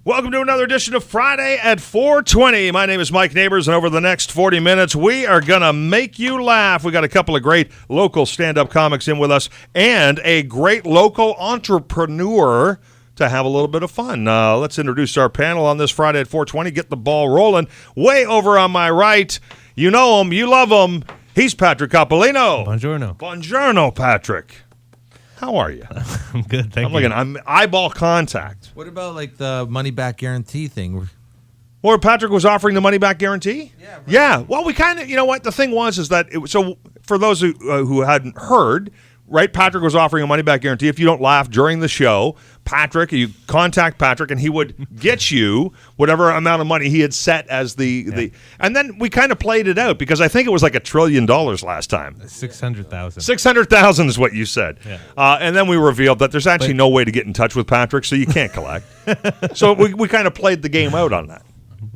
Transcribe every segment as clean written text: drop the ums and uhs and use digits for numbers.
Welcome to another edition of Friday at 4:20. My name is Mike Neighbors, and over the next 40 minutes, we are going to make you laugh. We got a couple of great local stand-up comics in with us and a great local entrepreneur to have a little bit of fun. Let's introduce our panel on this Friday at 4:20. Get the ball rolling. Way over on my right, you know him, you love him. He's Patrick Coppolino. Buongiorno. Buongiorno, Patrick. How are you? I'm good, thank you. I'm eyeball contact. What about like the money back guarantee thing? Or Patrick was offering the money back guarantee? Yeah. Right. Yeah. Well, we kind of, you know what? The thing was is that, so for those who hadn't heard, right, Patrick was offering a money back guarantee. If you don't laugh during the show, Patrick, you contact Patrick and he would get you whatever amount of money he had set as the and then we kind of played it out because I think it was like $1 trillion last time. 600,000. 600,000 is what you said. Yeah. And then we revealed that there's actually no way to get in touch with Patrick, so you can't collect. So we kind of played the game out on that.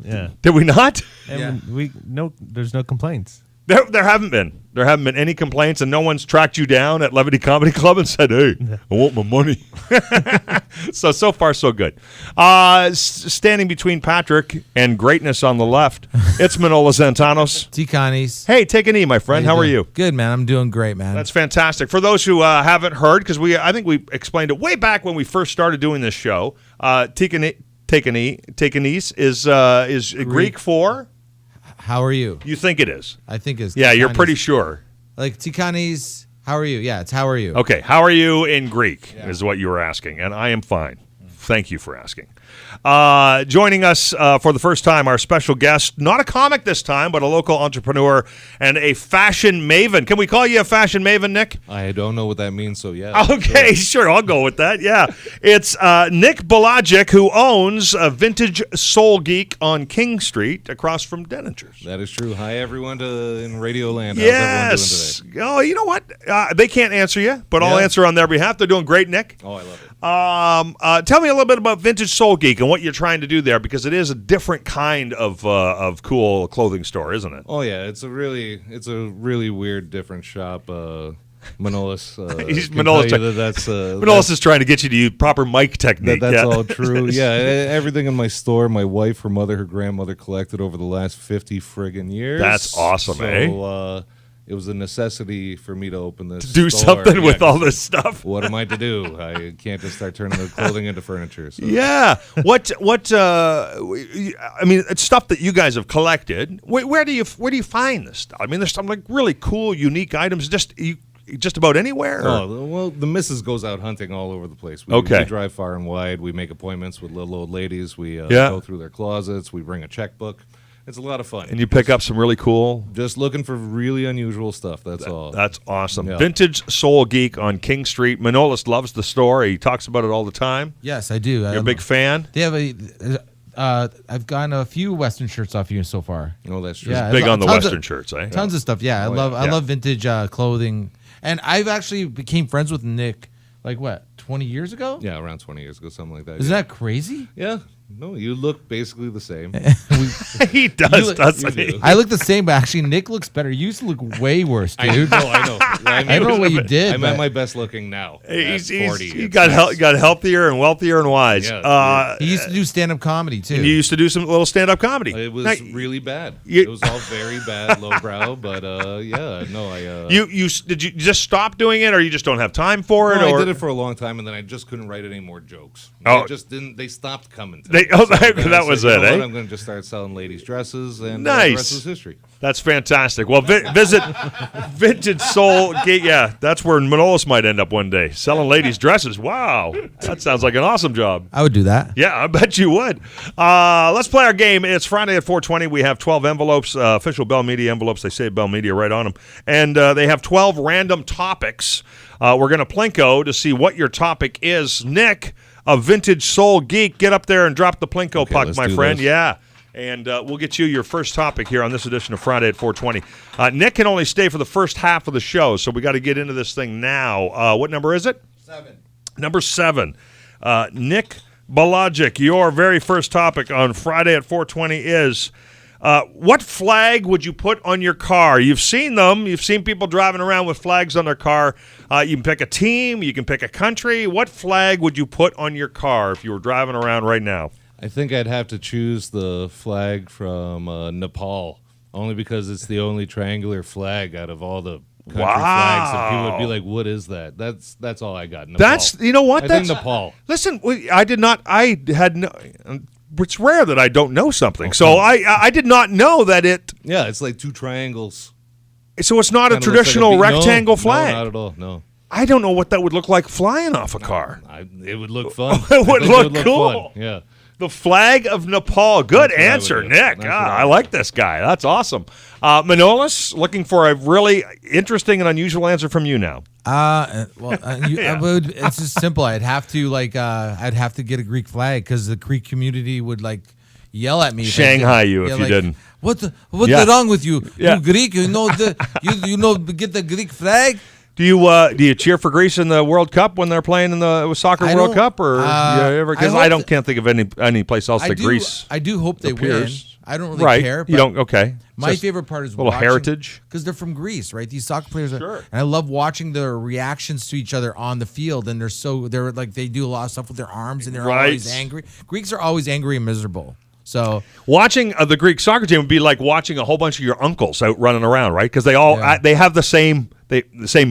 Yeah. Did we not? And there's no complaints. There haven't been. There haven't been any complaints, and no one's tracked you down at Levity Comedy Club and said, "Hey, I want my money." So far, so good. Standing between Patrick and greatness on the left, it's Manola Zantanos. T-Connies. Hey, take an E, my friend. How are you? Good, man. I'm doing great, man. That's fantastic. For those who haven't heard, because I think we explained it way back when we first started doing this show. T-Connies is Greek for. How are you? You think it is? I think it's. Yeah, you're T-Connies. pretty sure. Like T-Connies, how are you? Yeah, it's how are you? Okay, how are you in Greek is what you were asking, and I am fine. Thank you for asking. Joining us for the first time, our special guest, not a comic this time, but a local entrepreneur and a fashion maven. Can we call you a fashion maven, Nick? I don't know what that means, so yeah. Okay, sure, I'll go with that, yeah. It's Nick Bulajic, who owns Vintagesoulgeek on King Street across from Denningers. That is true. Hi, everyone in Radio Land. Yes. How's everyone doing today? Oh, you know what? They can't answer you, but I'll answer on their behalf. They're doing great, Nick. Oh, I love it. Tell me a little bit about Vintagesoulgeek and what you're trying to do there, because it is a different kind of cool clothing store, isn't it? Oh yeah, it's a really weird, different shop. Manolis, Manolis is trying to get you to use proper mic technique. That's all true. Yeah, everything in my store, my wife, her mother, her grandmother collected over the last 50 friggin' years. That's awesome, so, it was a necessity for me to open this to do store. something with all this stuff. What am I to do? I can't just start turning the clothing into furniture. So. Yeah. I mean, it's stuff that you guys have collected. Where do you find this stuff? I mean, there's some like really cool, unique items just about anywhere? Oh, well, the missus goes out hunting all over the place. We drive far and wide. We make appointments with little old ladies. We go through their closets. We bring a checkbook. It's a lot of fun. And you pick up some really cool... Just looking for really unusual stuff, that's all. That's awesome. Yeah. Vintagesoulgeek on King Street. Manolis loves the store. He talks about it all the time. Yes, I do. You're a big fan? They have I've gotten a few Western shirts off you so far. Oh, that's true. Yeah, Big on the Western shirts, eh? Tons of stuff. Yeah, I love vintage clothing. And I've actually became friends with Nick, like what, 20 years ago? Yeah, around 20 years ago, something like that. Isn't that crazy? Yeah. No, you look basically the same. He does, doesn't he? I look the same, but actually Nick looks better. You used to look way worse, dude. I know. I don't know what you did. I'm at my best looking now. He got healthier and wealthier and wise. Yeah, he used to do stand-up comedy, too. And you used to do some little stand-up comedy. It was really bad. It was all very bad, lowbrow, but You did you just stop doing it, or you just don't have time for it? No, or? I did it for a long time, and then I just couldn't write any more jokes. Oh. They just didn't. They stopped coming to me. That was it, eh? I'm going to just start selling ladies' dresses, and nice. The rest is history. That's fantastic. Well, visit Vintage Soul Gate. Yeah, that's where Manolis might end up one day, selling ladies' dresses. Wow, that sounds like an awesome job. I would do that. Yeah, I bet you would. Let's play our game. It's Friday at 4:20. We have 12 envelopes, official Bell Media envelopes. They say Bell Media right on them. And they have 12 random topics. We're going to Plinko to see what your topic is. Nick, a Vintagesoulgeek, get up there and drop the Plinko puck, my friend. This. Yeah. And we'll get you your first topic here on this edition of Friday at 4:20. Nick can only stay for the first half of the show, so we got to get into this thing now. What number is it? 7. Number 7. Nick Bulajic, your very first topic on Friday at 4:20 is, what flag would you put on your car? You've seen them. You've seen people driving around with flags on their car. You can pick a team. You can pick a country. What flag would you put on your car if you were driving around right now? I think I'd have to choose the flag from Nepal, only because it's the only triangular flag out of all the country flags. And people would be like, "What is that?" That's all I got. Nepal. That's you know what? I That's think Nepal. Listen, I did not. I had no. It's rare that I don't know something, so I did not know that it. Yeah, it's like two triangles. So it's not a Kinda looks traditional like a rectangle no, flag. No, not at all. No. I don't know what that would look like flying off a car. It would look fun. It would look cool. Fun. Yeah. The flag of Nepal. Good answer, Nick. That's I like this guy. That's awesome. Manolis, looking for a really interesting and unusual answer from you now. It's just simple. I'd have to get a Greek flag because the Greek community would yell at me. Shanghai you if you didn't. What's wrong with you? Yeah. You Greek? You know get the Greek flag. Do you cheer for Greece in the World Cup when they're playing in the soccer World Cup, or because I can't think of any place else that Greece. I do hope they win. I don't really right. care. You don't. Okay. My favorite part is a little heritage because they're from Greece, right? These soccer players are, sure. and I love watching their reactions to each other on the field. And they do a lot of stuff with their arms, and they're always angry. Greeks are always angry and miserable. So watching the Greek soccer team would be like watching a whole bunch of your uncles out running around, right? Because they all they have the same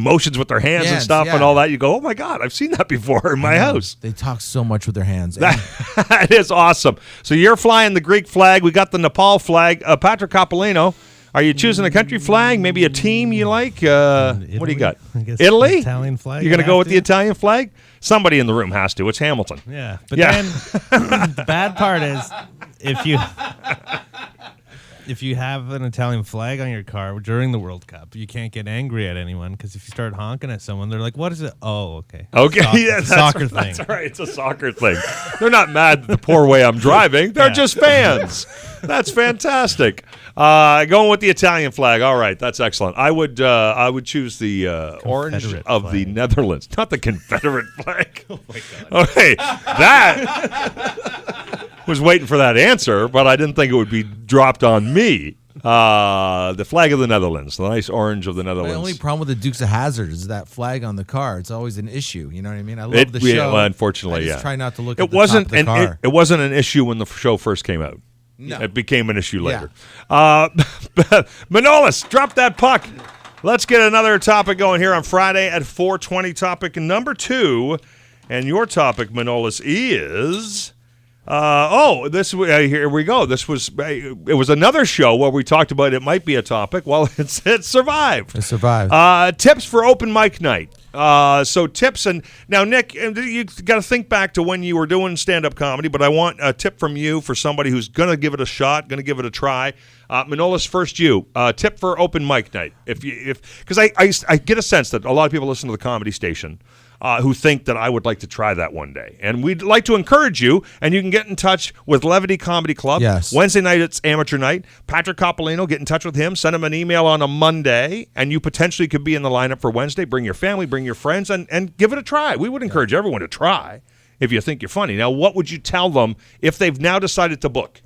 motions with their hands and stuff and all that. You go, oh my God, I've seen that before in my house. They talk so much with their hands. That is awesome. So you're flying the Greek flag. We got the Nepal flag. Patrick Coppolino, are you choosing a country flag? Maybe a team you like? What do you got? I guess Italy? Italian flag. You're going to go with the Italian flag? Somebody in the room has to. It's Hamilton. Yeah. But then the bad part is if you have an Italian flag on your car during the World Cup, you can't get angry at anyone because if you start honking at someone, they're like, "What is it?" Oh, okay. Okay, It's a soccer thing. That's right. It's a soccer thing. They're not mad at the poor way I'm driving. They're just fans. That's fantastic. Going with the Italian flag. All right, that's excellent. I would choose the orange of flag. the Netherlands, not the Confederate flag. Oh my God. Okay, that was waiting for that answer, but I didn't think it would be dropped on me. The flag of the Netherlands, the nice orange of the Netherlands. My only problem with the Dukes of Hazzard is that flag on the car. It's always an issue. You know what I mean? I love the show. Well, unfortunately, I just try not to look it at the wasn't top of the car. It wasn't an issue when the show first came out. No. It became an issue later. Manolis, drop that puck. Let's get another topic going here on Friday at 4:20. Topic number 2, and your topic, Manolis, is. Here we go. It was another show where we talked about it might be a topic. Well, it survived. It survived. Tips for open mic night. So tips, and now Nick, you got to think back to when you were doing stand-up comedy. But I want a tip from you for somebody who's going to give it a shot, going to give it a try. Manolis, first you. Tip for open mic night. Because I get a sense that a lot of people listen to the comedy station. Who think that I would like to try that one day. And we'd like to encourage you, and you can get in touch with Levity Comedy Club. Yes. Wednesday night, it's amateur night. Patrick Coppolino, get in touch with him. Send him an email on a Monday, and you potentially could be in the lineup for Wednesday. Bring your family, bring your friends, and give it a try. We would encourage everyone to try if you think you're funny. Now, what would you tell them if they've now decided to book?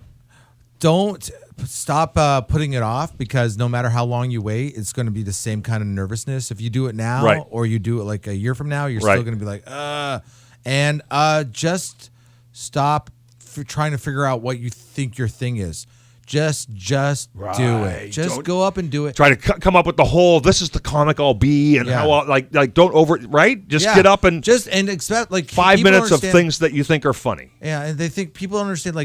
Don't stop putting it off because no matter how long you wait, it's going to be the same kind of nervousness. If you do it now or you do it like a year from now, you're still going to be like, And just stop trying to figure out what you think your thing is. Just do it. Just go up and do it. Try to come up with the whole, this is the comic I'll be, and how, like don't Just get up and expect 5 minutes of things that you think are funny. Yeah, and they think people understand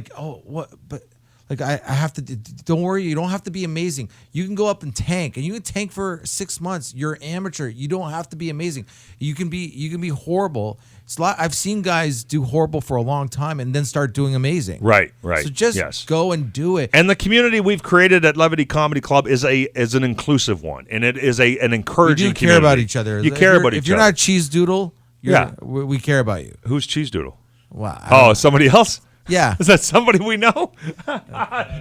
I have to. Don't worry, you don't have to be amazing. You can go up and tank, and you can tank for 6 months. You're amateur. You don't have to be amazing. You can be horrible. I've seen guys do horrible for a long time and then start doing amazing. Right. So just go and do it. And the community we've created at Levity Comedy Club is an inclusive one, and it is an encouraging. We do care about each other. You care about each other. If you're not Cheese Doodle, we care about you. Who's Cheese Doodle? Wow. Somebody else? Yeah. Is that somebody we know?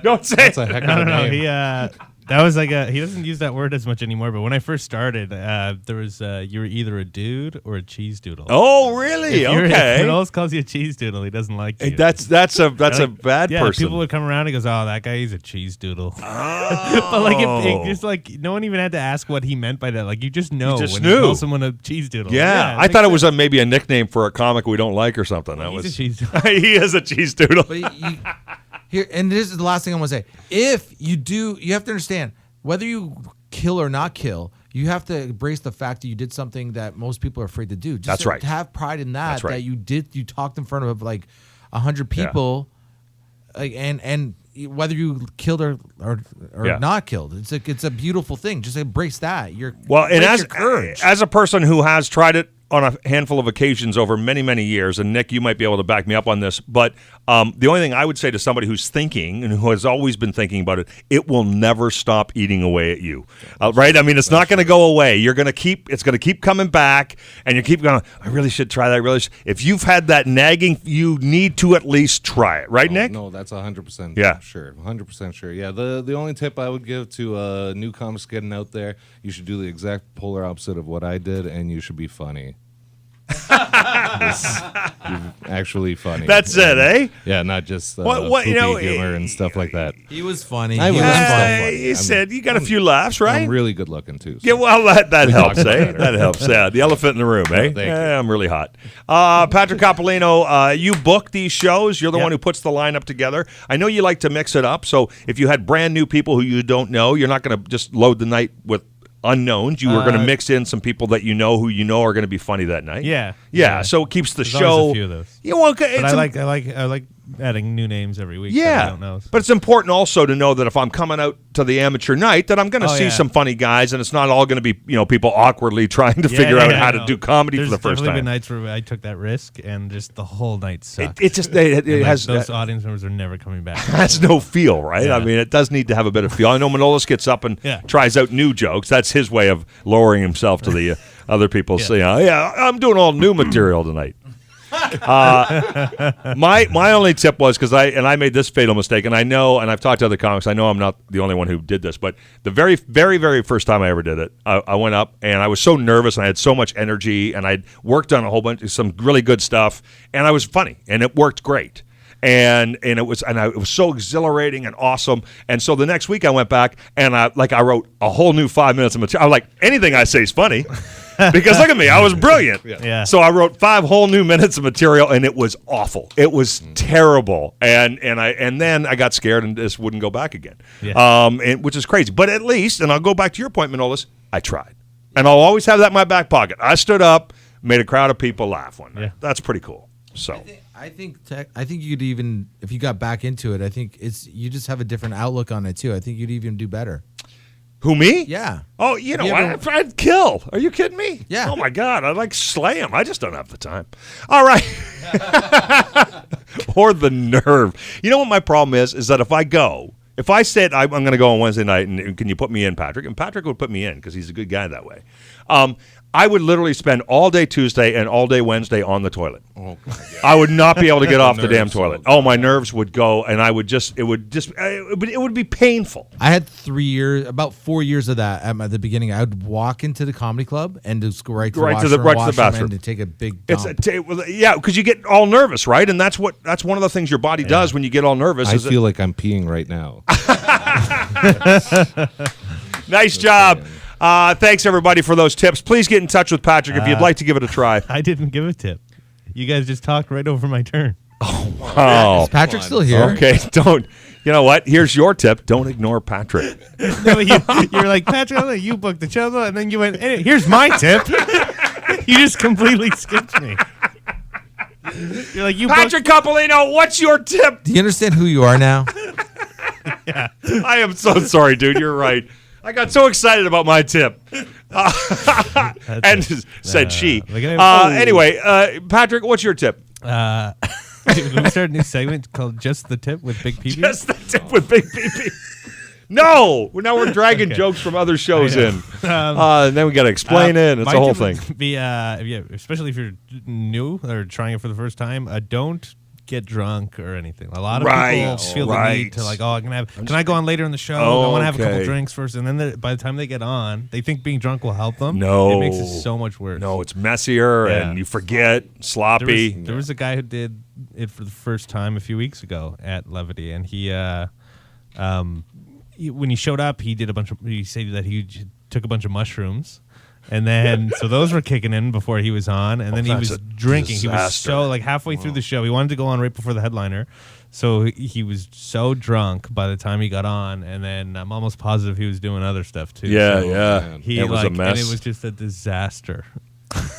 Don't say. That's a heck of a name. That was like he doesn't use that word as much anymore. But when I first started, there was you were either a dude or a cheese doodle. Oh, really? Okay. When Oz calls you a cheese doodle, he doesn't like you. That's a bad person. People would come around and goes, "Oh, that guy, he's a cheese doodle." Oh. But like it just like no one even had to ask what he meant by that. Like you just know just when knew. you call someone a cheese doodle. Yeah, I thought it was maybe a nickname for a comic we don't like or something. That He's was a cheese doodle. he is a cheese doodle. But here, and this is the last thing I want to say. If you do, you have to understand whether you kill or not kill. You have to embrace the fact that you did something that most people are afraid to do. Just That's right. To have pride in that. That's right. That you talked in front of like 100 people, like, and whether you killed or not killed, it's a beautiful thing. Just embrace that. As a person who has tried it on a handful of occasions over many, many years, and Nick, you might be able to back me up on this, but the only thing I would say to somebody who's thinking and who has always been thinking about it, it will never stop eating away at you, right? I mean, it's not going to go away. It's going to keep coming back, and you keep going, I really should try that. If you've had that nagging, you need to at least try it, right, Nick? No, that's 100% sure. 100% sure. Yeah, the only tip I would give to new comics getting out there, you should do the exact polar opposite of what I did, and you should be funny. Actually funny. That's it, eh? Yeah, not just poopy humor and stuff like that. He was funny. You said you got a few laughs, right? I'm really good looking too. So. Yeah, well, that helps, eh? That helps. Yeah, the elephant in the room, eh? Thank you. I'm really hot. Patrick Coppolino, you book these shows. You're the one who puts the lineup together. I know you like to mix it up. So if you had brand new people who you don't know, you're not going to just load the night with unknowns. You were going to mix in some people that you know who you know are going to be funny that night. Yeah. So it keeps the There's show. always a few of those. Yeah, well, but I like adding new names every week. Yeah, that I don't know, so. But it's important also to know that if I'm coming out to the amateur night, that I'm going to see some funny guys, and it's not all going to be people awkwardly trying to figure out how to do comedy for the first time. There's definitely been nights where I took that risk, and just the whole night sucked. It has those audience members are never coming back. Has no feel, right? Yeah. I mean, it does need to have a bit of feel. I know Manolis gets up and tries out new jokes. That's his way of lowering himself to the other people. Saying, I'm doing all new material tonight. My only tip was because I made this fatal mistake, and I know, and I've talked to other comics. I know I'm not the only one who did this, but the very, very, very first time I ever did it, I went up and I was so nervous and I had so much energy, and I'd worked on a whole bunch of some really good stuff, and I was funny, and it worked great. And it was so exhilarating and awesome. And so the next week I went back and I wrote a whole new 5 minutes of material. I was like, anything I say is funny. Because look at me, I was brilliant. Yeah. So I wrote 5 whole new minutes of material, and it was awful. It was terrible, and then I got scared and just wouldn't go back again. Yeah. Which is crazy. But at least, and I'll go back to your point, Manolis, I tried, and I'll always have that in my back pocket. I stood up, made a crowd of people laugh one night. Yeah. That's pretty cool. So I think you could even, if you got back into it, I think you just have a different outlook on it too. I think you'd even do better. Who, me? Yeah. Oh, I'd kill. Are you kidding me? Yeah. Oh, my God. I'd slay him. I just don't have the time. All right. Or the nerve. You know what my problem is that if I said I'm going to go on Wednesday night and can you put me in, Patrick? And Patrick would put me in because he's a good guy that way. I would literally spend all day Tuesday and all day Wednesday on the toilet. Oh, I would not be able to get off the damn toilet. Oh, my nerves would go, and it would be painful. I had about 4 years of that at the beginning. I would walk into the comedy club and just go right to the bathroom and take a big dump. Because you get all nervous, right? And that's one of the things your body does when you get all nervous. I feel like I'm peeing right now. Nice job. Thanks, everybody, for those tips. Please get in touch with Patrick if you'd like to give it a try. I didn't give a tip. You guys just talked right over my turn. Oh, wow. Is Patrick still here? Okay, don't. You know what? Here's your tip. Don't ignore Patrick. No, you were like, Patrick, you booked the show, and then you went, hey, here's my tip. You just completely skipped me. You're like, Patrick Coppolino, what's your tip? Do you understand who you are now? Yeah. I am so sorry, dude. You're right. I got so excited about my tip. Said she. Anyway, Patrick, what's your tip? We start a new segment called Just the Tip with Big PP. Just the Tip with Big PP. No, now we're dragging jokes from other shows in. And then we got to explain it. It's a whole thing. Especially if you're new or trying it for the first time, don't get drunk or anything. A lot of Right, people feel the need to like, I can I go on later in the show? I want to have a couple drinks first, and then by the time they get on, they think being drunk will help them. No, it makes it so much worse. No, it's messier, and you forget, sloppy. There was a guy who did it for the first time a few weeks ago at Levity, and when he showed up, he said that he took a bunch of mushrooms. And then, so those were kicking in before he was on, and then he was drinking. Disaster. He was so, like, halfway through the show, he wanted to go on right before the headliner, so he was so drunk by the time he got on, and then I'm almost positive he was doing other stuff, too. Yeah, so yeah. It was a mess. And it was just a disaster.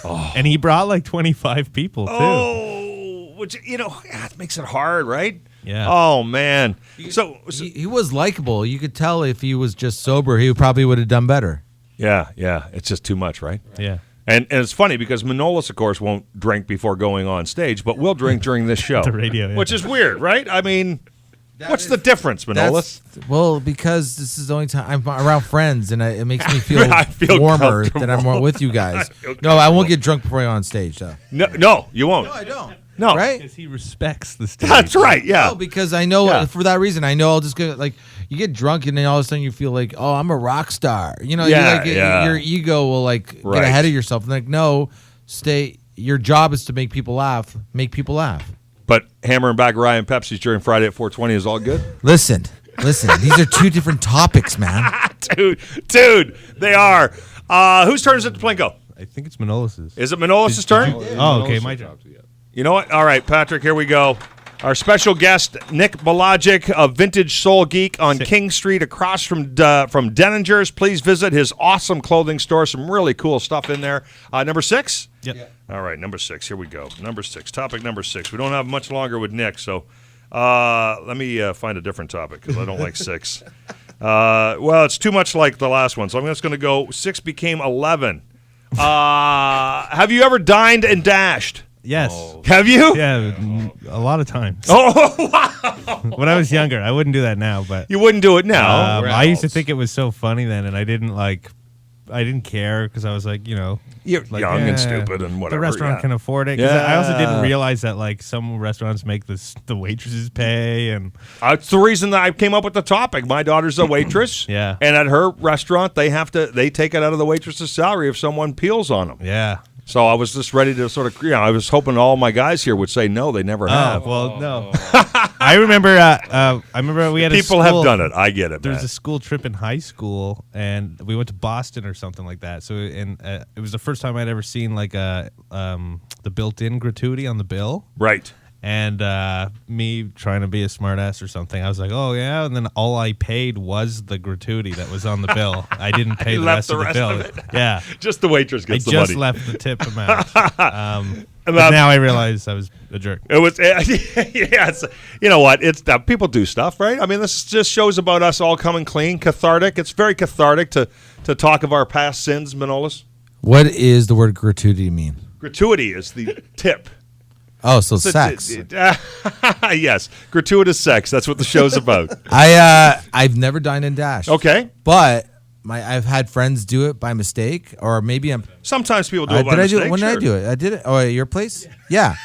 And he brought, like, 25 people, too. Oh, which, it makes it hard, right? Yeah. Oh, man. So he was likable. You could tell if he was just sober, he probably would have done better. Yeah. It's just too much, right? Yeah. And it's funny because Manolis, of course, won't drink before going on stage, but will drink during this show. The radio, yeah. Which is weird, right? I mean, what's the difference, Manolis? Well, because this is the only time I'm around friends, and it makes me feel, I feel warmer that I'm with you guys. No, I won't get drunk before you're on stage, though. No, you won't. No, I don't. No. Right? Because he respects the stage. That's right, yeah. No, because I know, for that reason, I know I'll just get, like, you get drunk and then all of a sudden you feel like, oh, I'm a rock star. Your ego will, like, get ahead of yourself. And like, no, your job is to make people laugh. Make people laugh. But hammering back Ryan Pepsi's during Friday at 420 is all good? Listen, these are two different topics, man. Dude, they are. Whose turn is it to Plinko? I think it's Manolis's. Is it Manolis' turn? Oh, okay, my turn. You know what? All right, Patrick, here we go. Our special guest, Nick Bulajic of Vintagesoulgeek on King Street across from Denningers. Please visit his awesome clothing store. Some really cool stuff in there. Number 6? Yep. Yeah. All right, number 6. Here we go. Number 6. Topic number 6. We don't have much longer with Nick, so let me find a different topic because I don't like 6. Well, it's too much like the last one, so I'm just going to go 6 became 11. Have you ever dined and dashed? Yes. Oh. Have you? Yeah, a lot of times. Oh, wow. When I was younger, I wouldn't do that now, but you wouldn't do it now. I used to think it was so funny then, and I didn't care because I was like, you're like, young and stupid and whatever. The restaurant can afford it. 'Cause I also didn't realize that like some restaurants make the waitresses pay, and it's the reason that I came up with the topic. My daughter's a waitress. Yeah. And at her restaurant, they take it out of the waitress's salary if someone peels on them. yeah. So I was just ready to sort of, I was hoping all my guys here would say no, they never have. Well, no. I remember we had People have done it. I get it. There was a school trip in high school, and we went to Boston or something like that. So, it was the first time I'd ever seen like the built-in gratuity on the bill. Right. And me trying to be a smartass or something, I was like, "Oh yeah," and then all I paid was the gratuity that was on the bill. I didn't pay the rest of the bill. Yeah, just the waitress gets the money. I just left the tip amount. But now I realize I was a jerk. It was, yes. You know what? It's people do stuff, right? I mean, this just shows about us all coming clean, cathartic. It's very cathartic to talk of our past sins, Manolis. What is the word gratuity mean? Gratuity is the tip. Oh, so sex. Yes, gratuitous sex. That's what the show's about. I've never dined and dashed. Okay, but I've had friends do it by mistake, or maybe I'm. Sometimes people do it by mistake. When did I do it? I did it. Oh, at your place? Yeah.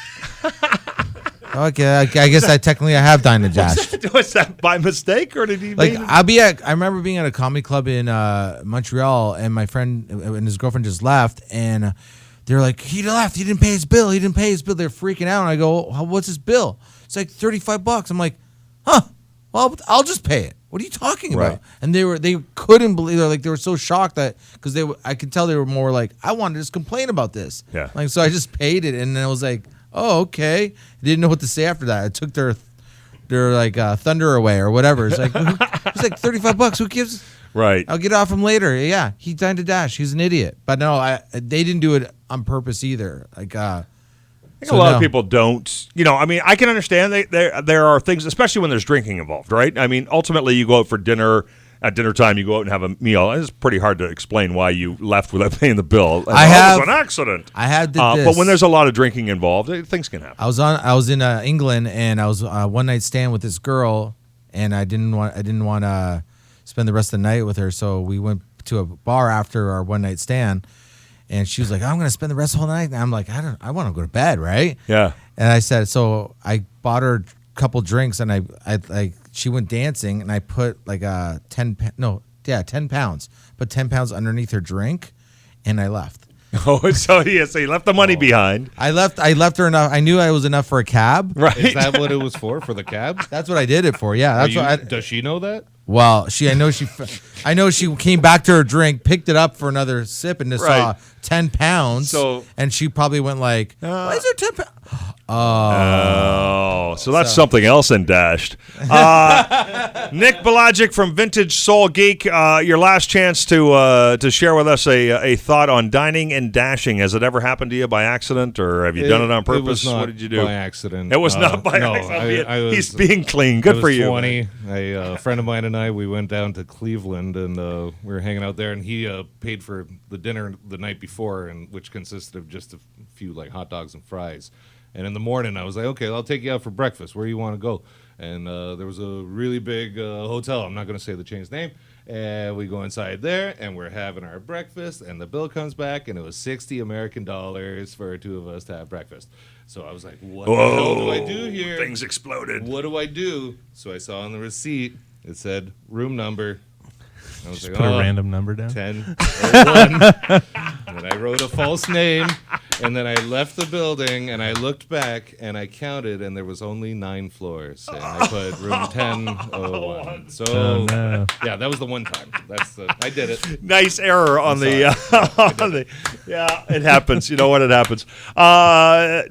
Okay, I guess I have dined and dashed. Was that by mistake, or did he? I remember being at a comedy club in Montreal, and my friend and his girlfriend just left, and. They're like, he left. He didn't pay his bill. They're freaking out. And I go, what's his bill? It's like $35. I'm like, well, I'll just pay it. What are you talking about? And they couldn't believe. They were so shocked that because I could tell they were more like, I wanted to just complain about this. Yeah. Like, so I just paid it, and then I was like, oh, okay. I didn't know what to say after that. I took their like thunder away or whatever. It's like it's like $35. Who gives? Right. I'll get off him later. Yeah, he dined to dash. He's an idiot. But no, they didn't do it on purpose either. Like, I think a lot of people don't. I mean, I can understand there are things, especially when there's drinking involved, right? I mean, ultimately, you go out for dinner. At dinner time, you go out and have a meal. It's pretty hard to explain why you left without paying the bill. It was an accident. I had this. But when there's a lot of drinking involved, things can happen. I was in England, and I was one night stand with this girl, and I didn't want to spend the rest of the night with her, so we went to a bar after our one night stand, And she was like, I'm going to spend the rest of the whole night. And I'm like, I want to go to bed, right? Yeah. And I said, so I bought her a couple drinks, and she went dancing, and I put like 10 pounds. Put 10 pounds underneath her drink, and I left. Oh, so you left the money behind. I left her enough. I knew I was enough for a cab. Right. Is that what it was for the cab? That's what I did it for. Yeah. That's Does she know that? Well, I know she came back to her drink, picked it up for another sip, and just saw 10 pounds. And she probably went like, why is there 10 pounds? Oh, so that's something else in dashed. Nick Bulajic from Vintage Soul Geek, your last chance to share with us a thought on dining and dashing. Has it ever happened to you by accident, or have you done it on purpose? It was not what did you do? by accident. It was not by accident. He's being clean. Good for you. 20. A friend of mine and I, we went down to Cleveland, and we were hanging out there, and he paid for the dinner the night before, and which consisted of just a few like hot dogs and fries. And in the morning, I was like, okay, I'll take you out for breakfast. Where do you want to go? And there was a really big hotel. I'm not going to say the chain's name. And we go inside there, and we're having our breakfast, and the bill comes back, and it was $60 American for two of us to have breakfast. So I was like, what the hell do I do here? Things exploded. What do I do? So I saw on the receipt, it said room number. I was Just like, put a random number down. 1001. And I wrote a false name, and then I left the building, and I looked back, and I counted, and there was only 9 floors. And I put room 1001. So, yeah, that was the one time. I did it. Nice error on yeah, it happens. You know what? It happens.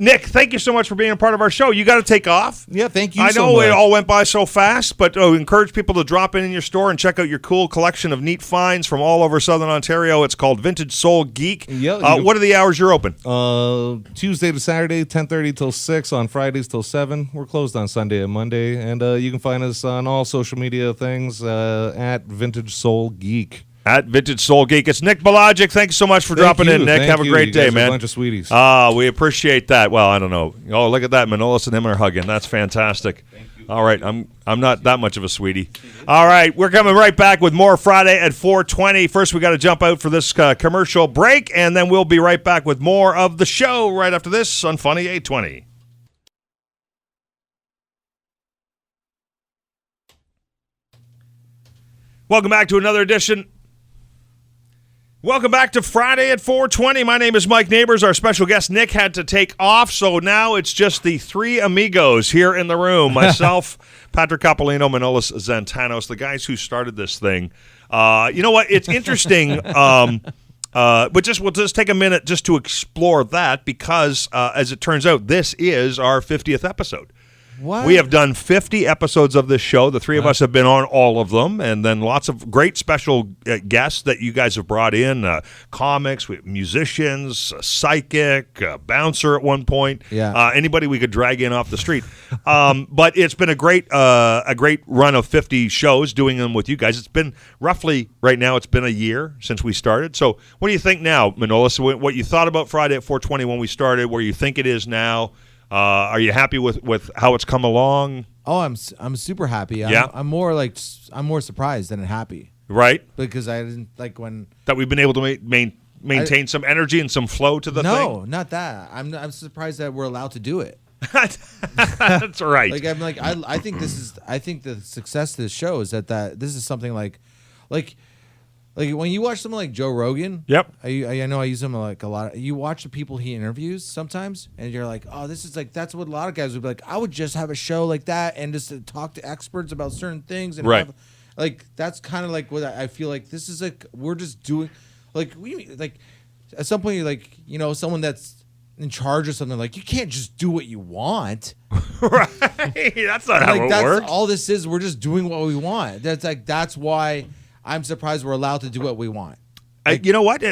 Nick, thank you so much for being a part of our show. You got to take off. Yeah, thank you I so know much. it all went by so fast, but encourage people to drop in your store and check out your cool collection of neat finds from all over Southern Ontario. It's called Vintage Soul Geek. Yeah, what are the hours you're open? Tuesday to Saturday, 10:30 till 6. On Fridays till 7. We're closed on Sunday and Monday. And you can find us on all social media things at Vintage Soul Geek. At Vintage Soul Geek. It's Nick Bulajic. Thank you so much for dropping in, Nick. Have a great day, man. A bunch of sweeties. We appreciate that. Well, I don't know. Oh, look at that. Manolis and him are hugging. That's fantastic. Thank you. All right. I'm not that much of a sweetie. All right. We're coming right back with more Friday at 4:20. First, we got to jump out for this commercial break, and then we'll be right back with more of the show right after this on Funny 820. Welcome back to another edition. Welcome back to Friday at 4:20. My name is Mike Neighbors. Our special guest, Nick, had to take off, so now it's just the three amigos here in the room. Myself, Patrick Capolino, Manolis Zantanos, the guys who started this thing. You know what? It's interesting, but we'll just take a minute just to explore that because, as it turns out, this is our 50th episode. What? We have done 50 episodes of this show. The three of us have been on all of them, and then lots of great special guests that you guys have brought in, comics, musicians, a psychic, a bouncer at one point, anybody we could drag in off the street. But it's been a great run of 50 shows doing them with you guys. It's been roughly, right now, it's been a year since we started. So what do you think now, Manolis? What you thought about Friday at 4:20 when we started, where you think it is now? Are you happy with how it's come along? Oh, I'm super happy. Yeah. I'm more surprised than happy. Right. Because I didn't like when that we've been able to maintain some energy and some flow to the thing. No, not that. I'm surprised that we're allowed to do it. That's right. I think the success of this show is that this is something like when you watch someone like Joe Rogan. Yep. I know I use him like a lot. You watch the people he interviews sometimes, and you're like, oh, this is like that's what a lot of guys would be like. I would just have a show like that and just talk to experts about certain things. And right. That's kind of like what I feel like. This is like we're just doing at some point you're like someone that's in charge of something, like you can't just do what you want. Right. That's not how it works. All this is. We're just doing what we want. That's why I'm surprised we're allowed to do what we want. You know what?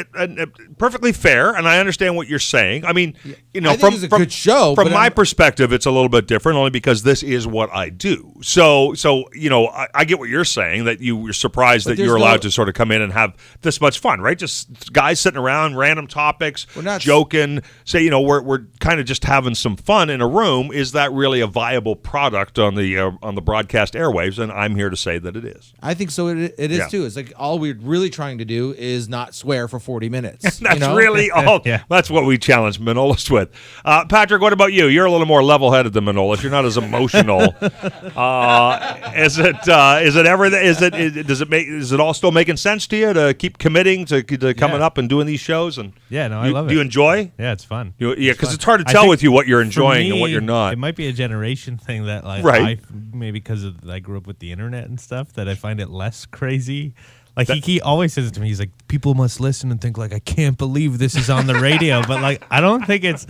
Perfectly fair, and I understand what you're saying. I mean, I think it's a good show. From my perspective, it's a little bit different, only because this is what I do. So I get what you're saying, that you were surprised that you're allowed to sort of come in and have this much fun, right? Just guys sitting around, random topics, joking. Say, we're kind of just having some fun in a room. Is that really a viable product on the broadcast airwaves? And I'm here to say that it is. I think so. It is too. It's like all we're really trying to do is not not swear for 40 minutes. That's you know? really all. Yeah. That's what we challenge Manolis with. Patrick, what about you? You're a little more level-headed than Manolis. You're not as emotional. Is it everything? Is it all still making sense to you to keep committing to coming up and doing these shows? And Yeah, no, I love it. Do you enjoy? Yeah, it's fun. Because it's hard to I tell think with you what you're for enjoying and me, what you're not. It might be a generation thing that, like, Right. maybe because I grew up with the internet and stuff, that I find it less crazy. Like, he always says it to me. He's like, people must listen and think, like, I can't believe this is on the radio. But, like, I think it's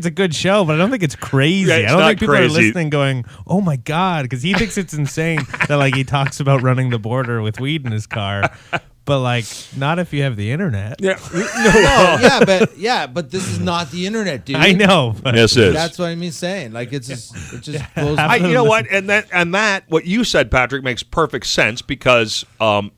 a good show, but I don't think it's crazy. Yeah, it's I don't not think people crazy. are listening going, oh, my God. Because he thinks it's insane that, like, he talks about running the border with weed in his car. But, like, not if you have the internet. Yeah. No, but this is not the internet, dude. I know. But Yes, it is. That's what I mean saying. Like, it just blows You know what? And that what you said, Patrick, makes perfect sense because you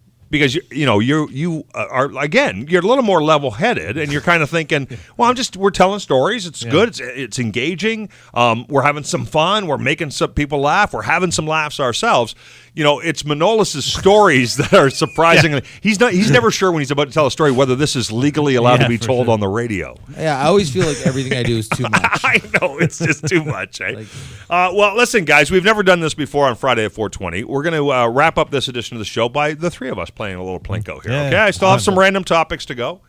are, again, you're a little more level-headed, and you're kind of thinking, well, we're telling stories. It's good. It's engaging. We're having some fun. We're making some people laugh. We're having some laughs ourselves. It's Manolis' stories that are surprisingly. He's never sure when he's about to tell a story whether this is legally allowed to be told on the radio. Yeah, I always feel like everything I do is too much. I know, it's just too much. Eh? Well, listen, guys, we've never done this before on Friday at 4:20. We're going to wrap up this edition of the show by the three of us playing a little Plinko here. Yeah, okay, I still have some random topics to go.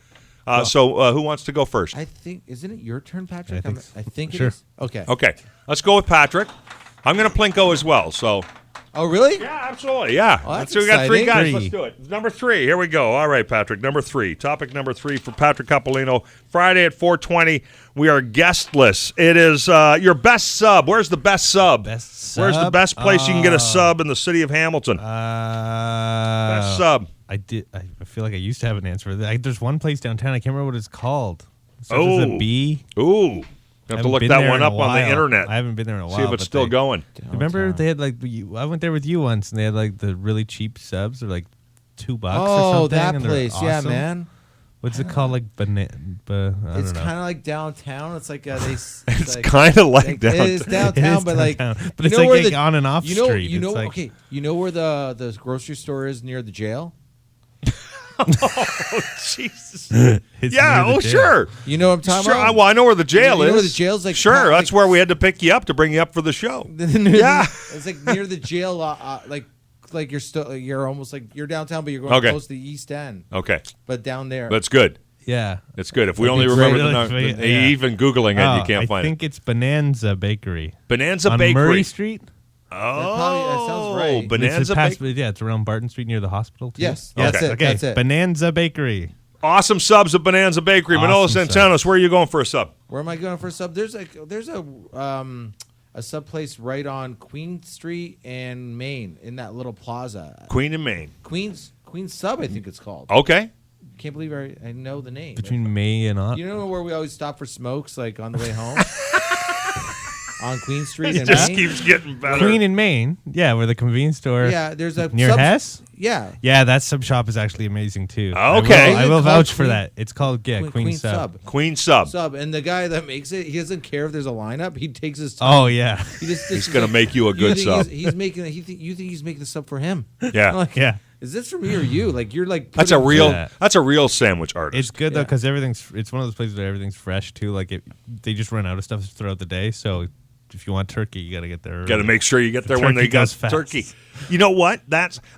So who wants to go first? I think, isn't it your turn, Patrick? I think Sure. it is. Okay. Okay, let's go with Patrick. I'm going to Plinko as well. So. Oh, really? Yeah, absolutely. Yeah. Oh, that's So we got three exciting. guys. Let's do it. Number 3. Here we go. All right, Patrick. Number 3. Topic number 3 for Patrick Capolino. Friday at 4:20. We are guestless. It is your best sub. Where's the best sub? Best Where's the sub? best place you can get a sub in the city of Hamilton? Best sub. I feel like I used to have an answer for that. There's one place downtown. I can't remember what it's called. It starts with a B. Ooh. You have to Haven't look been that there one in a up on the while. internet. I haven't been there in a while. See if it's but still they- going. Remember they had I went there with you once, and they had like the really cheap subs, or like $2 or something. Oh, that and they're place. Yeah, awesome. man. What's it called? Like I don't It's know. kind of like downtown. It's like It's kind of like that. It is downtown, It is but like, downtown. But you it's know like where getting on and off street. You know, It's like- okay. You know where the grocery store is near the jail? Oh, Jesus. It's Yeah, near the jail. sure. You know what I'm talking Sure. about? Well, I know where the jail You is. know where the jail's like? Sure, kind of that's where we had to pick you up to bring you up for the show. Yeah, it's like near the jail. Like you're still, you're almost like you're downtown, but you're going Okay. close to the East End, Okay, but down there. that's good. Yeah. It's good. If we That'd only be remember great. the Yeah. even Googling it, you can't I find think it. it's Bonanza Bakery Bonanza on Bakery. Murray Street. that sounds right. Bonanza It's past- Bakery. Yeah, it's around Barton Street near the hospital. Too. Yes, Okay. that's it. Okay, That's it. Bonanza Bakery. Awesome subs at Bonanza Bakery. Manolis Awesome Santanos, where are you going for a sub? Where am I going for a sub? There's a sub place right on Queen Street and Main in that little plaza. Queen and Main. Queen's Sub, I think it's called. Okay. Can't believe I know the name. Between May and You know where we always stop for smokes, like on the way home? On Queen Street It and just Main? keeps getting better. Queen and Maine. Yeah, where the convenience store. Yeah, there's a Near sub- Hess? Yeah. Yeah, that sub shop is actually amazing too. Okay. I will Called vouch for Queen- that. It's called Queen Sub. Queen sub. Sub. And the guy that makes it, he doesn't care if there's a lineup. He takes his time. Oh yeah, He's going to make you a good sub. He's making. You think he's making the sub for him? Yeah. I'm like, yeah. Is this for me or you? Like you're like. That's a putting- real. Yeah. That's a real sandwich artist. It's good though Yeah. because it's one of those places where everything's fresh too. Like they just run out of stuff throughout the day. So if you want turkey, you got to get there. Got to make sure you get there when turkey they got goes fast. turkey. You know what?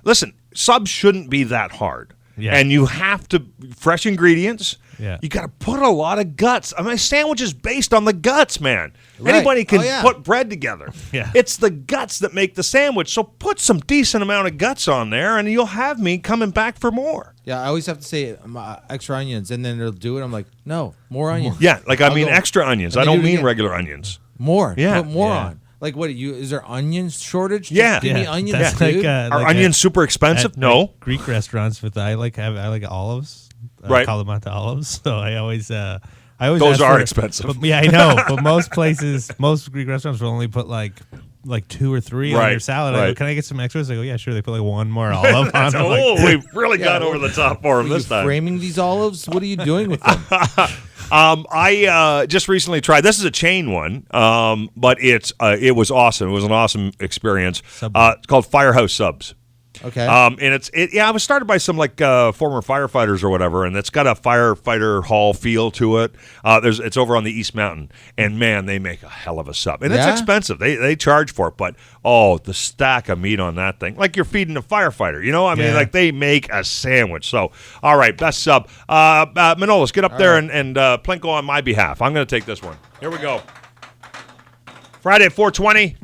Listen. Subs shouldn't be that hard. Yeah. And you have to fresh ingredients. Yeah. You got to put a lot of guts. I mean, a sandwich is based on the guts, man. Right. Anybody can Oh, yeah. put bread together. Yeah. It's the guts that make the sandwich. So put some decent amount of guts on there, and you'll have me coming back for more. Yeah, I always have to say extra onions, and then they'll do it. I'm like, no, more onions. Yeah, like I I'll mean go- extra onions. and I they don't do it mean again. regular onions. More. Yeah. Put more Yeah. on. Like what? Is there onions shortage? Just Yeah. give me Yeah, onions, that's dude. Are like onions super expensive? at, No. like, Greek restaurants with I like olives. Right. Kalamata olives. So I always Those ask are for- expensive. But, yeah, I know. But most Greek restaurants will only put like 2 or 3 on Right, your salad. I go, right. can I get some extras? They go, yeah, sure. They put like one more olive on. I'm like, Oh, we've really Yeah, got over the top for him Are you this time. framing these olives? What are you doing with them? I just recently tried. This is a chain one, but it was awesome. It was an awesome experience. Subway. It's called Firehouse Subs. Okay. And it was started by some former firefighters or whatever, and it's got a firefighter hall feel to it. It's over on the East Mountain, and man, they make a hell of a sub, and it's expensive. They charge for it, but the stack of meat on that thing, like you're feeding a firefighter. I mean, like they make a sandwich. So, all right, best sub. Manolis, get up there and Plinko on my behalf. I'm going to take this one. Here we go. Friday at 4:20.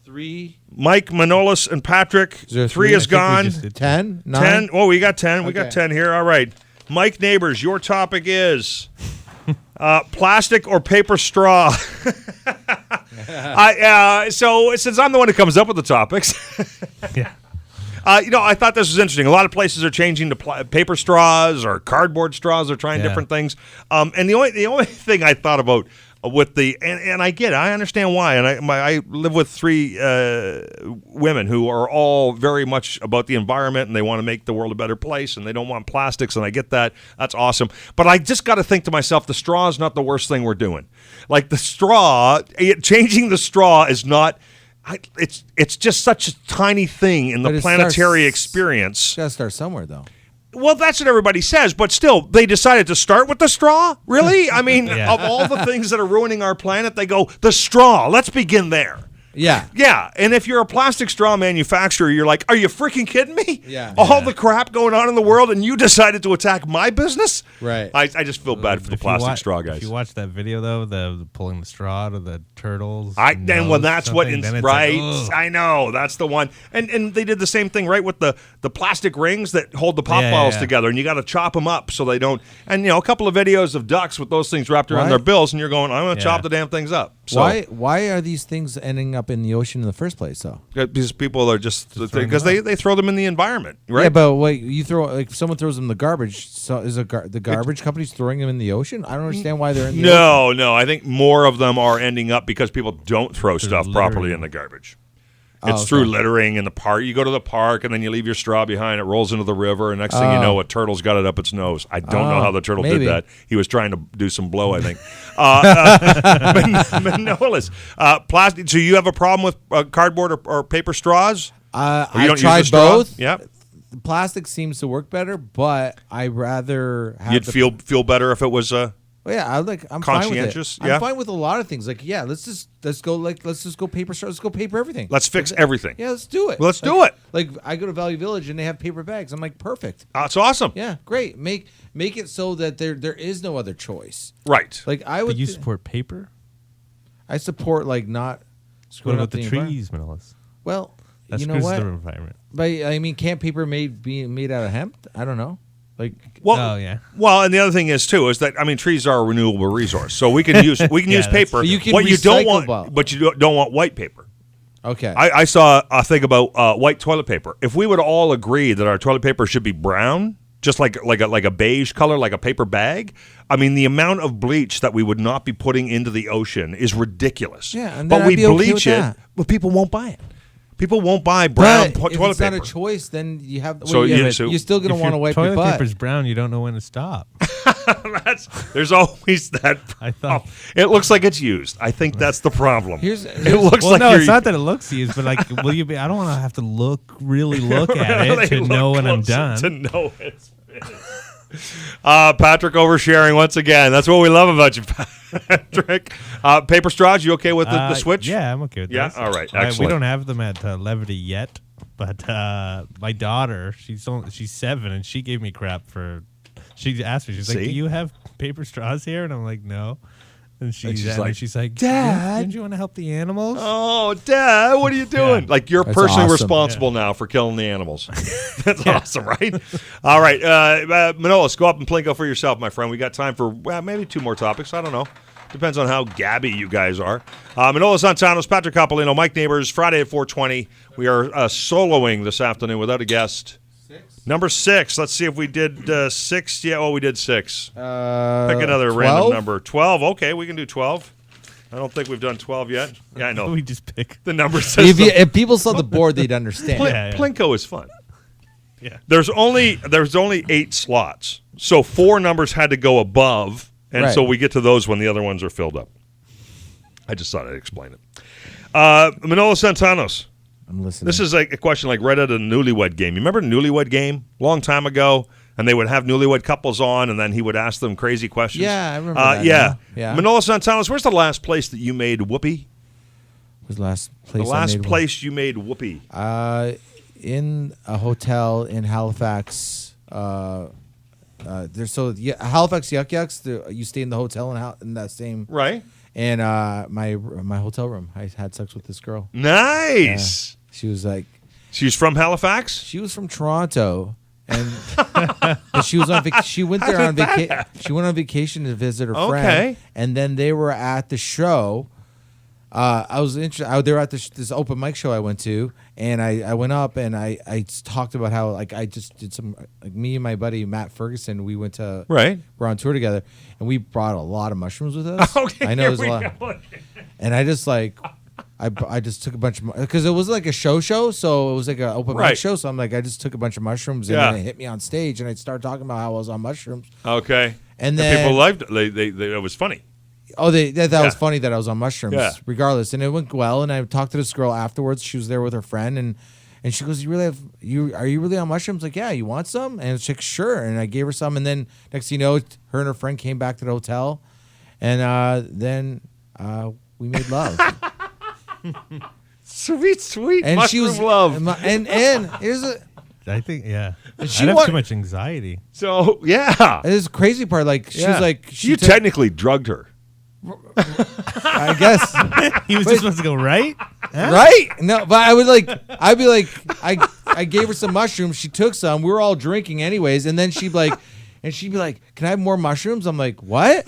3. Mike, Manolis, and Patrick. Is 3 is gone. 10? 9? 10. Oh, we got 10. We Okay. got 10 here. All right. Mike Neighbors, your topic is plastic or paper straw. So since I'm the one who comes up with the topics, Yeah. I thought this was interesting. A lot of places are changing to paper straws or cardboard straws. They're trying different things. And the only thing I thought about with and I get it. I understand why. And I live with 3 women who are all very much about the environment, and they want to make the world a better place, and they don't want plastics, and I get that. That's awesome. But I just got to think to myself, the straw is not the worst thing we're doing. Like the straw, changing the straw is not. It's just such a tiny thing in the planetary experience. Got to start somewhere, though. Well, that's what everybody says, but still, they decided to start with the straw? Really? I mean, of all the things that are ruining our planet, they go, the straw. Let's begin there. Yeah. Yeah, and if you're a plastic straw manufacturer, you're like, are you freaking kidding me? Yeah. All the crap going on in the world, and you decided to attack my business? Right. I just feel bad for the plastic straw guys. If you watch that video, though, the pulling the straw out of the turtles. That's what, right? Like, I know, that's the one. And they did the same thing, right, with the plastic rings that hold the pop bottles together, and you got to chop them up so they don't. And a couple of videos of ducks with those things wrapped around their bills, and you're going, I'm going to chop the damn things up. So, Why are these things ending up in the ocean in the first place, though? because people are just because they throw them in the environment, right? Yeah, but wait, you throw if someone throws them in the garbage, so is the garbage companies throwing them in the ocean? I don't understand why they're in the ocean. No. I think more of them are ending up because people don't throw stuff properly in the garbage. It's through littering in the park. You go to the park and then you leave your straw behind. It rolls into the river, and next thing you know, a turtle's got it up its nose. I don't know how the turtle did that. He was trying to do some blow, I think. Manolis, plastic. So you have a problem with cardboard or paper straws? I tried both. Yeah. The plastic seems to work better, but I rather have You'd feel better if it was Well, yeah, I'm conscientious. Fine with it. I'm fine with a lot of things. Like, let's just go paper straws. Let's go paper everything. Let's fix everything. Yeah, let's do it. Let's do it. Like, I go to Valley Village and they have paper bags. I'm like, perfect. That's awesome. Yeah, great. Make it so that there is no other choice. Right. Like I would. But you support paper? I support not What screwing about up the trees, Manolis? Well, That you know screws what? the environment. But I mean, can't paper be made out of hemp? I don't know. Like, Well, Oh, yeah. Well, and the other thing is too is that trees are a renewable resource, so we can use use paper. But you can what you don't want, recyclable. but you don't want white paper. okay. I saw a thing about white toilet paper. If we would all agree that our toilet paper should be brown, just like a beige color, like a paper bag, I mean, the amount of bleach that we would not be putting into the ocean is ridiculous. Yeah, and but then we I'd be okay bleach with it, that. but people won't buy it. People won't buy brown but if toilet it's paper. not a choice, then you have. So Well, you- but so you're still gonna If want to your wipe your toilet butt. paper's brown, you don't know when to stop. There's always that. I thought. It looks like it's used. I think that's the problem. Here's- it looks Well, like no, you're, it's not that it looks used, but like, will you be? I don't want to have to really look at it to Look know when I'm closer done. To know it's finished. Patrick oversharing once again. That's what we love about you, Patrick. Paper straws, you okay with the switch? Yeah, I'm okay with Yeah? this. All right, We excellent. don't have them at Levity yet, but my daughter, she's 7, and she gave me crap for. She asked me, she's like, See? "Do you have paper straws here?" And I'm like, "No." And she's like, "Dad, didn't you want to help the animals?" Oh, Dad, what are you doing? Yeah. Like, you're That's personally awesome. responsible now for killing the animals. That's awesome, right? All right. Manolis, go up and Plinko for yourself, my friend. We got time for maybe 2 more topics. I don't know. Depends on how gabby you guys are. Manolis Santanos, Patrick Coppolino, Mike Neighbors, Friday at 4:20. We are soloing this afternoon without a guest. Number 6. Let's see if we did 6. Yeah, we did 6. Pick another 12? random number. 12. Okay, we can do 12. I don't think we've done 12 yet. Yeah, I know. We just pick. The number says if people saw the board, they'd understand. Plinko is fun. Yeah. There's only 8 slots, so 4 numbers had to go above, and Right. so we get to those when the other ones are filled up. I just thought I'd explain it. Manolis Santanos, I'm listening. This is like a question like right out of the Newlywed Game. You remember Newlywed Game? Long time ago. And they would have newlywed couples on, and then he would ask them crazy questions. Yeah, I remember that. Yeah. Yeah. Manolo Santanos, where's the last place that you made whoopee? Was the last place The last place you made whoopee? In a hotel in Halifax. Halifax Yuck Yucks. You stay in the hotel in that same. Right. And my hotel room, I had sex with this girl. Nice. She was like. She's from Halifax? She was from Toronto. And she was on. She went there on vacation. She went on vacation to visit her friend. And then they were at the show. I was interested. They were at this open mic show I went to, and I went up and I talked about how like I just did some like me and my buddy Matt Ferguson. We went to we're on tour together, and we brought a lot of mushrooms with us. Okay, I know there's a lot. And I just like. I just took a bunch of because it was like a show, so it was like an open mic show. So I'm like, I just took a bunch of mushrooms and then it hit me on stage, and I started talking about how I was on mushrooms. Okay, and then people loved it. It was funny. Oh, they thought it was funny that I was on mushrooms, regardless, and it went well. And I talked to this girl afterwards. She was there with her friend, and she goes, Are you really on mushrooms?" Like, "Yeah, you want some?" And she's like, "Sure." And I gave her some, and then next thing you know, her and her friend came back to the hotel, and then we made love. Sweet and mushroom she was love. And here's I think I'd she have wa- too much anxiety. So yeah, this is the crazy part. Like she was like, you technically drugged her. I guess He was just supposed to go right. right? No, but I'd be like, I gave her some mushrooms. She took some. We were all drinking anyways, and then she'd be like, "Can I have more mushrooms?" I'm like, "What?"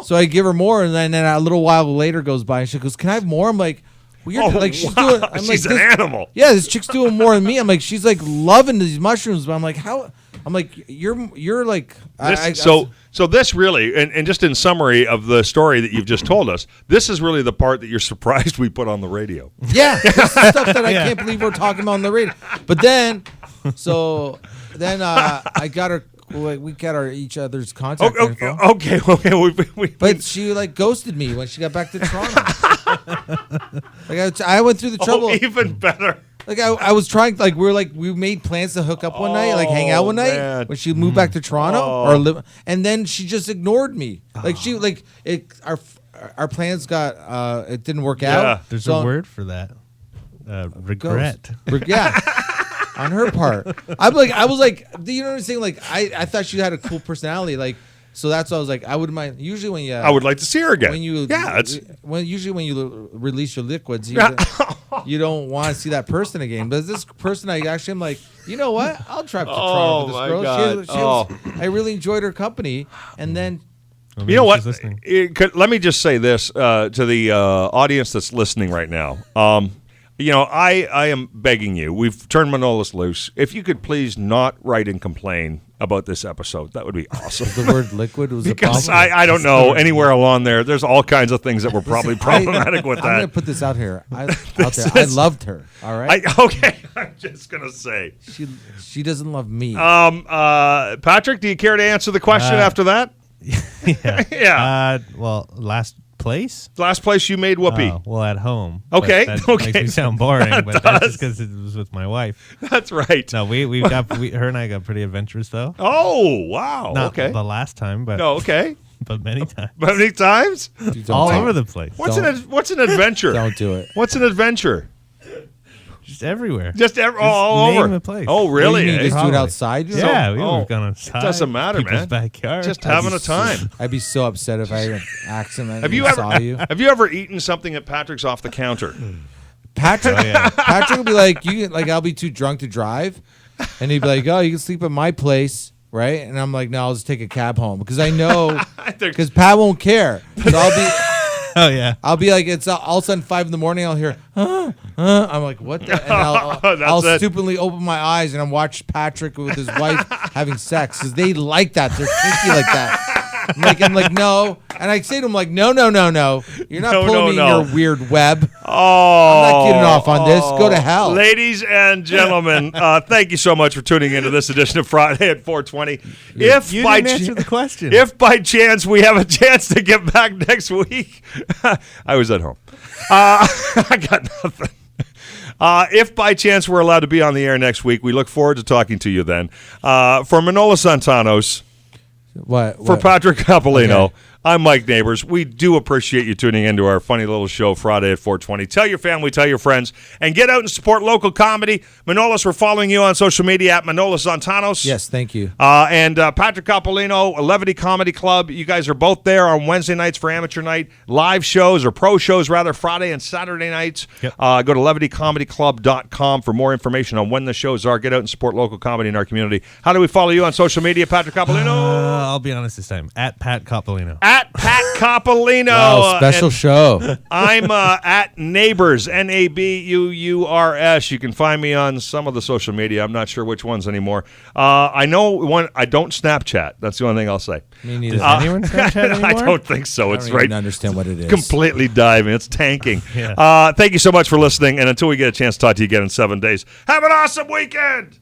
So I give her more, and then a little while later goes by, and she goes, "Can I have more?" I'm like, "Well, you're like she's doing." I'm she's like, an animal. Yeah, this chick's doing more than me. I'm like, she's like loving these mushrooms, but I'm like, how? I'm like, you're like. So this really, and just in summary of the story that you've just told us, this is really the part that you're surprised we put on the radio. Yeah, this is stuff that I can't believe we're talking about on the radio. But then, I got her. We got each other's contact info. Okay. But she like ghosted me when she got back to Toronto. Like I went through the trouble. Even better. Like I was trying. Like we made plans to hook up one night, like hang out one night man. when she moved back to Toronto, and then she just ignored me. Like she like it. Our plans got it didn't work out. There's a word for that. Regret. Yeah. On her part, I was like, you know what I'm saying? Like, I thought she had a cool personality, like, so that's why I was like, I wouldn't mind. Usually, when you, I would like to see her again. When you, usually when you release your liquids, you don't want to see that person again. But this person, I actually am like, you know what? I'll drive to Toronto with this girl. God. I really enjoyed her company, and then. You know what? Let me just say this to the audience that's listening right now. I am begging you. We've turned Manolis loose. If you could please not write and complain about this episode, that would be awesome. The word liquid was because I don't know anywhere along there. There's all kinds of things that were probably problematic with that. I'm gonna put this out here. I loved her. All right. I'm just gonna say she doesn't love me. Patrick, do you care to answer the question after that? Yeah. Well, last place you made whoopee. Well, at home. Okay. That makes me sound boring, but that's just because it was with my wife. That's right. No, her and I got pretty adventurous though. Oh wow! Not the last time, but but many times. Many times. Dude, all over the place. What's an adventure? Don't do it. What's an adventure? Just everywhere. All over the place. Oh, really? You just do it outside? Yeah, we've gone outside. Doesn't matter, people's backyard. Just having a time. I'd be so upset if I accidentally saw you. Have you ever eaten something at Patrick's off the counter? Patrick would be like, I'll be too drunk to drive, and he'd be like, "Oh, you can sleep at my place." Right? And I'm like, "No, I'll just take a cab home," because I know because Pat won't care. So I'll be Oh yeah. I'll be like, it's all of a sudden 5 a.m. I'll hear, I'm like, what the? And I'll stupidly open my eyes and I watch Patrick with his wife having sex because they like that. They're kinky like that. I'm like, no. And I say to him, like, no. You're not pulling me in your weird web. I'm not getting off on this. Go to hell. Ladies and gentlemen, thank you so much for tuning into this edition of Friday at 420. You didn't answer the question. If by chance we have a chance to get back next week, I was at home. I got nothing. If by chance we're allowed to be on the air next week, we look forward to talking to you then. For Manola Santanos, for Patrick Capolino, okay. I'm Mike Neighbors. We do appreciate you tuning into our funny little show Friday at 4:20. Tell your family, tell your friends, and get out and support local comedy. Manolis, we're following you on social media at Manola Santanos. Yes, thank you. And Patrick Capolino, Levity Comedy Club. You guys are both there on Wednesday nights for amateur night. Live shows, or pro shows rather, Friday and Saturday nights. Yep. Go to levitycomedyclub.com for more information on when the shows are. Get out and support local comedy in our community. How do we follow you on social media, Patrick Capolino? I'll be honest this time. At Pat Capolino. At Pat Capolino. Wow, special show. I'm at Neighbors, Nabuurs. You can find me on some of the social media. I'm not sure which ones anymore. I know one. I don't Snapchat. That's the only thing I'll say. Me neither. Does anyone Snapchat anymore? I don't think so. It's right. I don't understand what it is. Completely diving. It's tanking. Yeah. Thank you so much for listening. And until we get a chance to talk to you again in 7 days, have an awesome weekend.